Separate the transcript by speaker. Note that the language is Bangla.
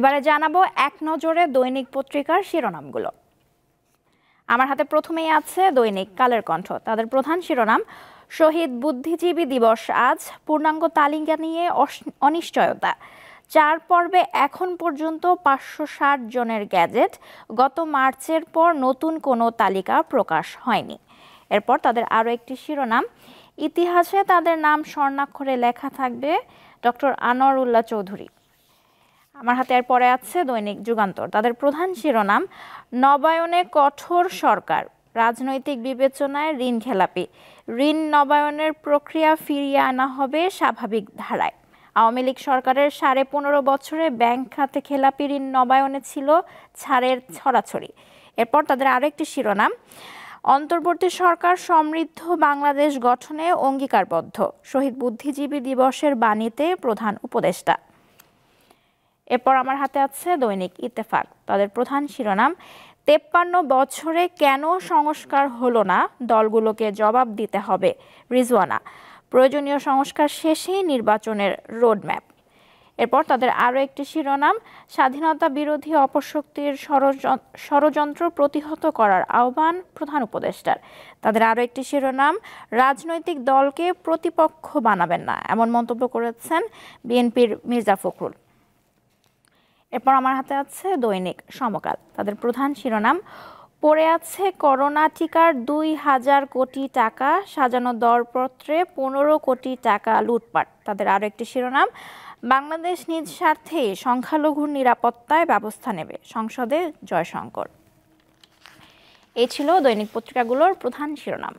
Speaker 1: এবারে জানাবো এক নজরে দৈনিক পত্রিকার শিরোনামগুলো। আমার হাতে প্রথমেই আছে দৈনিক কালের কণ্ঠ। তাদের প্রধান শিরোনাম, শহীদ বুদ্ধিজীবী দিবস আজ, পূর্ণাঙ্গ তালিকা নিয়ে অনিশ্চয়তা। 4 পর্বে এখন পর্যন্ত 560 জনের গ্যাজেট। গত মার্চের পর নতুন কোনো তালিকা প্রকাশ হয়নি। এরপর তাদের আরও একটি শিরোনাম, ইতিহাসে তাদের নাম স্বর্ণাক্ষরে লেখা থাকবে, ডক্টর আনোয়ার উল্লাহ চৌধুরী। আমার হাতে এর পরে আছে দৈনিক যুগান্তর। তাদের প্রধান শিরোনাম, নবায়নে কঠোর সরকার, রাজনৈতিক বিবেচনায় ঋণ খেলাপি, ঋণ নবায়নের প্রক্রিয়া ফিরিয়ে আনা হবে স্বাভাবিক ধারায়। আওয়ামী লীগ সরকারের 15.5 বছরে ব্যাংক খাতে খেলাপি ঋণ নবায়নে ছিল ছাড়ের ছড়াছড়ি। এরপর তাদের আরও একটি শিরোনাম, অন্তর্বর্তী সরকার সমৃদ্ধ বাংলাদেশ গঠনে অঙ্গীকারবদ্ধ, শহীদ বুদ্ধিজীবী দিবসের বাণীতে প্রধান উপদেষ্টা। এরপর আমার হাতে আছে দৈনিক ইত্তেফাক। তাদের প্রধান শিরোনাম, 53 বছরে কেন সংস্কার হলো না, দলগুলোকে জবাব দিতে হবে রিজওয়ানা, প্রয়োজনীয় সংস্কার শেষেই নির্বাচনের রোডম্যাপ। এরপর তাদের আরও একটি শিরোনাম, স্বাধীনতা বিরোধী অপশক্তির ষড়যন্ত্র প্রতিহত করার আহ্বান প্রধান উপদেষ্টার। তাদের আরও একটি শিরোনাম, রাজনৈতিক দলকে প্রতিপক্ষ বানাবেন না, এমন মন্তব্য করেছেন বিএনপির মির্জা ফখরুল। এরপর আমার হাতে আছে দৈনিক সমকাল। তাদের প্রধান শিরোনাম, পড়ে আছে করোনা টিকার 2000 কোটি টাকা, সাজানো দরপত্রে 15 কোটি টাকা লুটপাট। তাদের আরও একটি শিরোনাম, বাংলাদেশ নিজ স্বার্থে সংখ্যালঘুর নিরাপত্তায় ব্যবস্থা নেবে, সংসদে জয়শঙ্কর। এই ছিল দৈনিক পত্রিকাগুলোর প্রধান শিরোনাম।